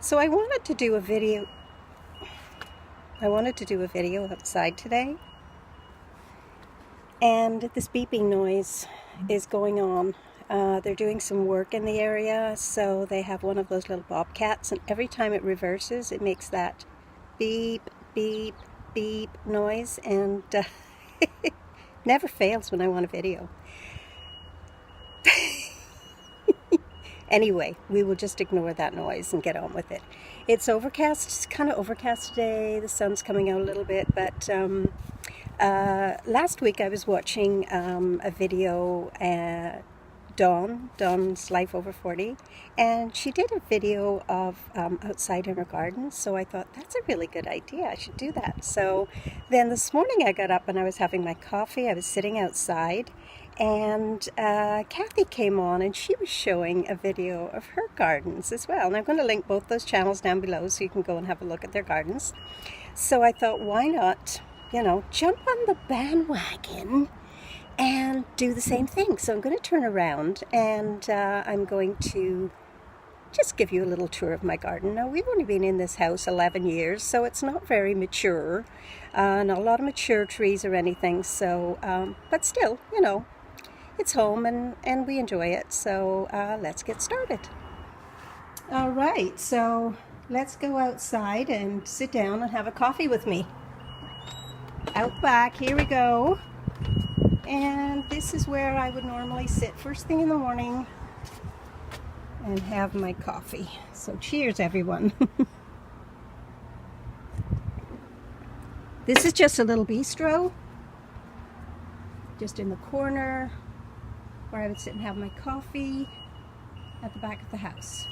So I wanted to do a video. Outside today, and this beeping noise is going on. They're doing some work in the area, so they have one of those little bobcats, and every time it reverses, it makes that beep, beep, beep noise, and never fails when I want a video. Anyway, we will just ignore that noise and get on with it. It's overcast. It's kind of overcast today. The sun's coming out a little bit, but last week I was watching a video, Dawn's Life Over 40, and she did a video of outside in her garden, so I thought, that's a really good idea. I should do that. So then this morning I got up and I was having my coffee. I was sitting outside, and Cathy came on, and she was showing a video of her gardens as well. And I'm going to link both those channels down below so you can go and have a look at their gardens. So I thought, why not, jump on the bandwagon and do the same thing. So I'm going to turn around, and I'm going to just give you a little tour of my garden. Now, we've only been in this house 11 years, so it's not very mature. Not a lot of mature trees or anything, so, but still, it's home, and we enjoy it. So let's get started. All right, so let's go outside and sit down and have a coffee with me. Out back, here we go. And this is where I would normally sit first thing in the morning and have my coffee. So cheers, everyone. This is just a little bistro, just in the corner, where I would sit and have my coffee at the back of the house.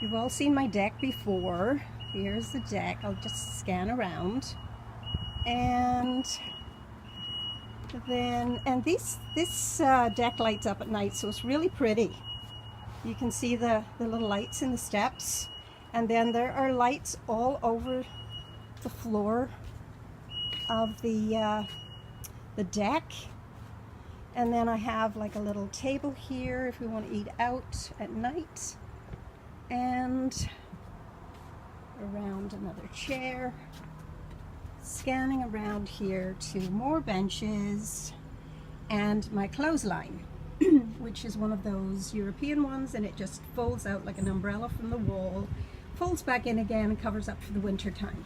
You've all seen my deck before. Here's the deck. I'll just scan around. And this deck lights up at night, so it's really pretty. You can see the little lights in the steps, and then there are lights all over the floor of the deck. And then I have like a little table here if we want to eat out at night, and around another chair. Scanning around here to more benches, and my clothesline, which is one of those European ones, and it just folds out like an umbrella from the wall, folds back in again, and covers up for the winter time.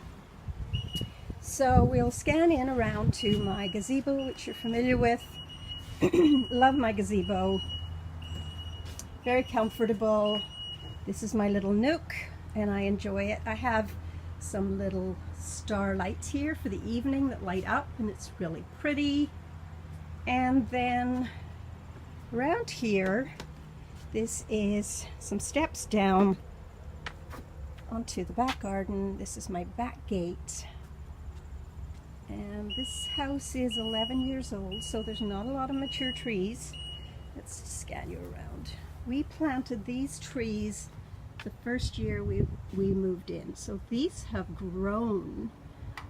So we'll scan in around to my gazebo, which you're familiar with. Love my gazebo. Very comfortable. This is my little nook, and I enjoy it. I have some little star lights here for the evening that light up, and it's really pretty. And then around here, this is some steps down onto the back garden. This is my back gate. And this house is 11 years old, so there's not a lot of mature trees. Let's scan you around. We planted these trees the first year we moved in, so these have grown.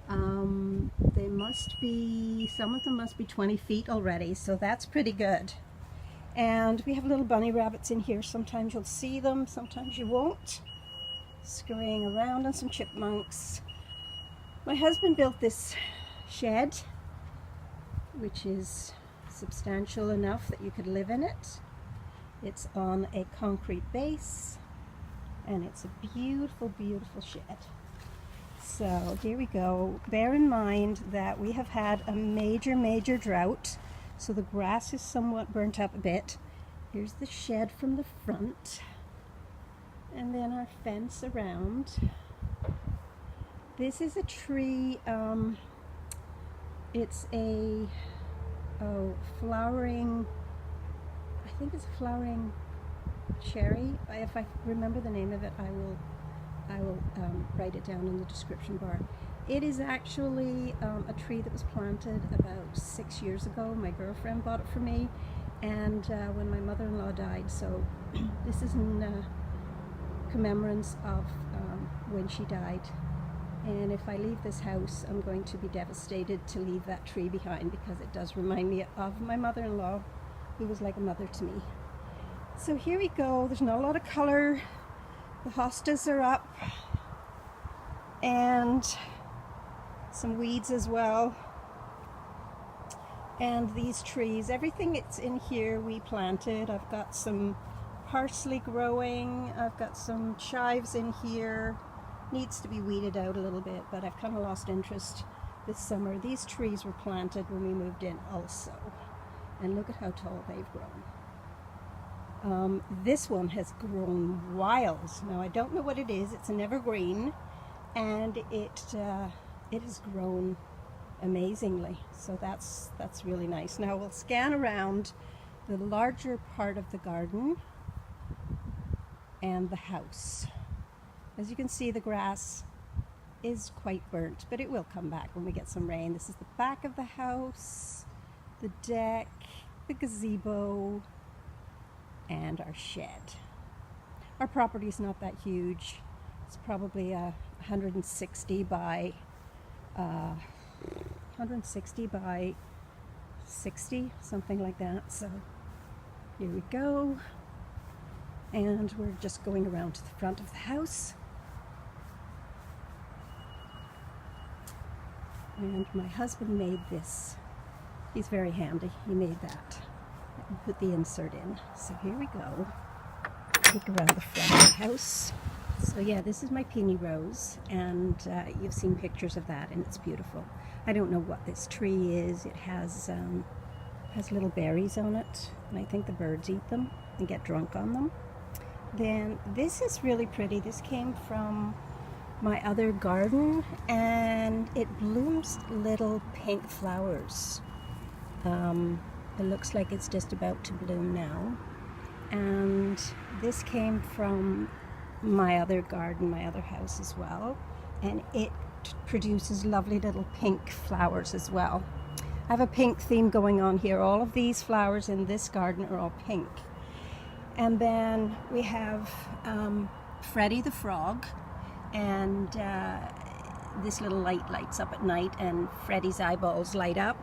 They must be, some of them must be 20 feet already, so that's pretty good. And we have little bunny rabbits in here. Sometimes you'll see them, sometimes you won't, scurrying around, and some chipmunks. My husband built this shed, which is substantial enough that you could live in it. It's on a concrete base, and it's a beautiful, beautiful shed. So here we go. Bear in mind that we have had a major drought, so the grass is somewhat burnt up a bit. Here's the shed from the front, and then our fence around. This is a tree, it's a flowering, I think it's a flowering cherry. If I remember the name of it, I will write it down in the description bar. It is actually a tree that was planted about 6 years ago. My girlfriend bought it for me, and when my mother-in-law died, so this is in commemorance of when she died. And if I leave this house, I'm going to be devastated to leave that tree behind, because it does remind me of my mother-in-law, who was like a mother to me. So here we go. There's not a lot of color The hostas are up, and some weeds as well. And these trees, everything that's in here we planted. I've got some parsley growing, I've got some chives in here. Needs to be weeded out a little bit, but I've kind of lost interest this summer. These trees were planted when we moved in also, and look at how tall they've grown. This one has grown wild. Now I don't know what it is. It's an evergreen, and it has grown amazingly. So that's really nice. Now we'll scan around the larger part of the garden and the house. As you can see, the grass is quite burnt, but it will come back when we get some rain. This is the back of the house, the deck, the gazebo, and our shed. Our property is not that huge. It's probably 160 by 60, something like that. So here we go, and we're just going around to the front of the house. And my husband made this. He's very handy. He made that. And put the insert in. So here we go. Look around the front of the house. So yeah, this is my peony rose, and you've seen pictures of that, and it's beautiful. I don't know what this tree is. It has little berries on it, and I think the birds eat them and get drunk on them. Then this is really pretty. This came from my other garden, and it blooms little pink flowers. It looks like it's just about to bloom now. And this came from my other garden, my other house as well, and it produces lovely little pink flowers as well. I have a pink theme going on here. All of these flowers in this garden are all pink. And then we have Freddy the frog, and this little light lights up at night, and Freddy's eyeballs light up.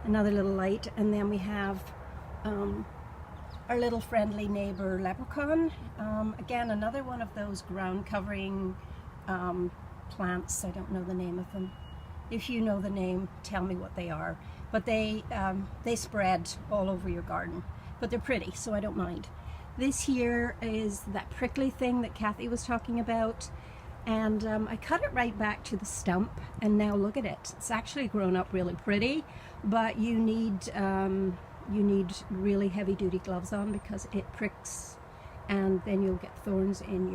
Another little light. And then we have our little friendly neighbor leprechaun. Again, another one of those ground covering plants. I don't know the name of them. If you know the name, tell me what they are. But they spread all over your garden. But they're pretty, so I don't mind. This here is that prickly thing that Cathy was talking about. And I cut it right back to the stump, and now look at it. It's actually grown up really pretty, but you need really heavy-duty gloves on because it pricks, and then you'll get thorns in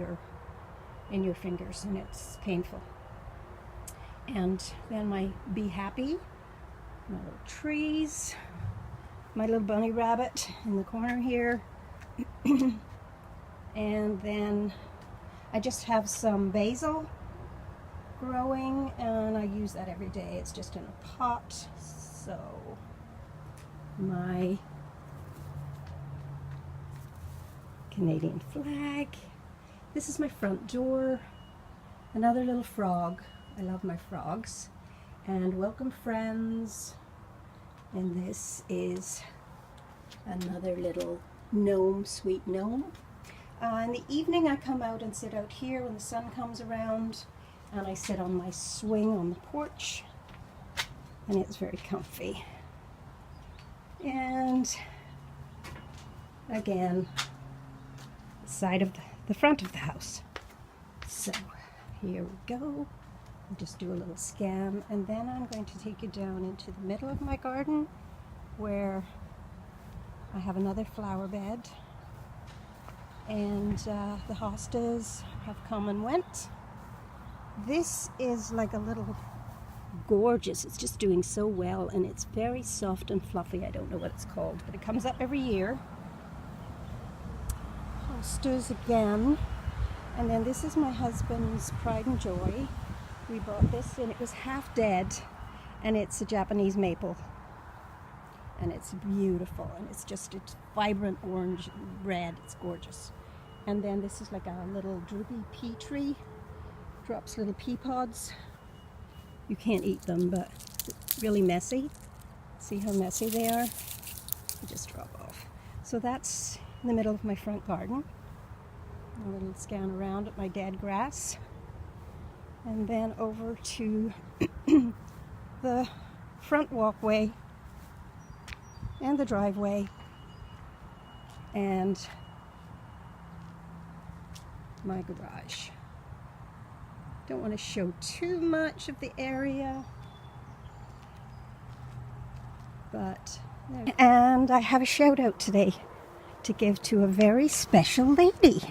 your fingers, and it's painful. And then my Be Happy, my little trees, my little bunny rabbit in the corner here, and then I just have some basil growing, and I use that every day. It's just in a pot. So my Canadian flag. This is my front door. Another little frog. I love my frogs. And welcome friends. And this is another little gnome, sweet gnome. In the evening I come out and sit out here when the sun comes around, and I sit on my swing on the porch, and it's very comfy. And again, the side of the front of the house. So here we go. I'll just do a little scan, and then I'm going to take you down into the middle of my garden where I have another flower bed, and the hostas have come and went. This is like a little gorgeous. It's just doing so well, and it's very soft and fluffy. I don't know what it's called, but it comes up every year. Hostas again. And then this is my husband's pride and joy. We bought this, and it was half dead, and it's a Japanese maple, and it's beautiful, and it's vibrant orange red. It's gorgeous. And then this is like a little droopy pea tree, drops little pea pods. You can't eat them, but it's really messy. See how messy they are? They just drop off. So that's in the middle of my front garden. A little scan around at my dead grass, and then over to the front walkway and the driveway and my garage. Don't want to show too much of the area, but and I have a shout out today to give to a very special lady,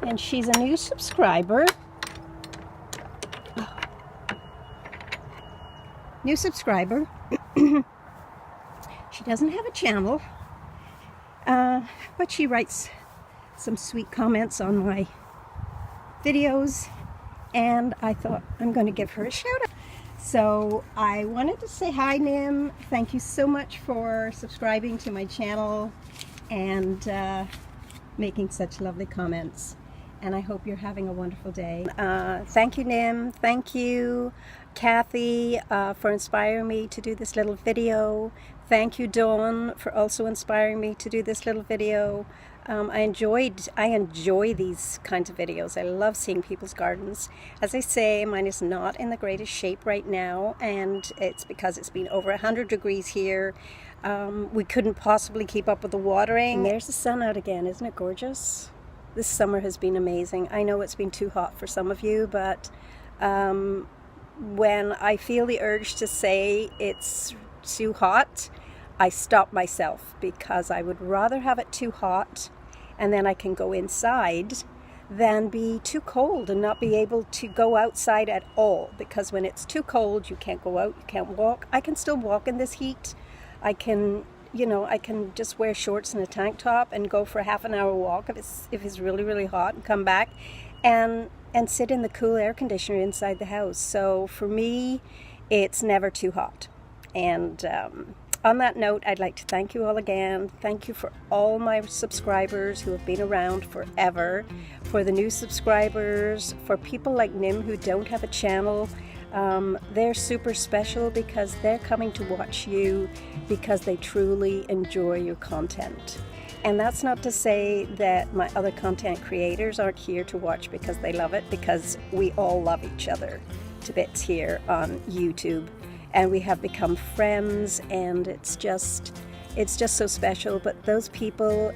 and she's a new subscriber. New subscriber. She doesn't have a channel, but she writes some sweet comments on my videos, and I thought I'm going to give her a shout out. So I wanted to say hi, Nim. Thank you so much for subscribing to my channel and making such lovely comments. And I hope you're having a wonderful day. Thank you, Nim. Thank you, Cathy, for inspiring me to do this little video. Thank you, Dawn, for also inspiring me to do this little video. I enjoy these kinds of videos. I love seeing people's gardens. As I say, mine is not in the greatest shape right now, and it's because it's been over 100 degrees here. We couldn't possibly keep up with the watering. And there's the sun out again. Isn't it gorgeous? This summer has been amazing. I know it's been too hot for some of you, but when I feel the urge to say it's too hot, I stop myself, because I would rather have it too hot and then I can go inside than be too cold and not be able to go outside at all. Because when it's too cold, you can't go out, you can't walk. I can still walk in this heat. I can, you know, I can just wear shorts and a tank top and go for a half an hour walk if it's really, really hot, and come back and sit in the cool air conditioner inside the house. So for me, it's never too hot. And on that note, I'd like to thank you all again. Thank you for all my subscribers who have been around forever, for the new subscribers, for people like Nim who don't have a channel. They're super special because they're coming to watch you because they truly enjoy your content. And that's not to say that my other content creators aren't here to watch because they love it, because we all love each other to bits here on YouTube. And we have become friends, and it's just so special. But those people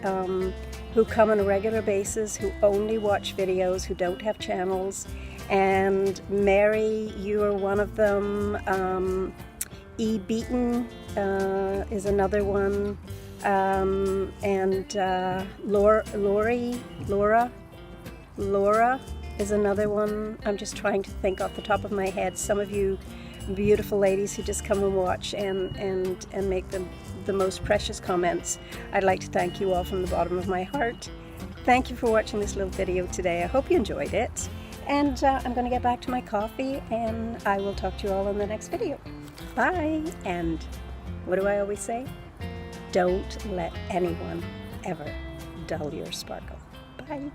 who come on a regular basis, who only watch videos, who don't have channels, and Mary, you are one of them. E. Beaton is another one, and Laura is another one. I'm just trying to think off the top of my head. Some of you beautiful ladies who just come and watch and make the most precious comments. I'd like to thank you all from the bottom of my heart. Thank you for watching this little video today. I hope you enjoyed it. And I'm going to get back to my coffee, and I will talk to you all in the next video. Bye! And what do I always say? Don't let anyone ever dull your sparkle. Bye!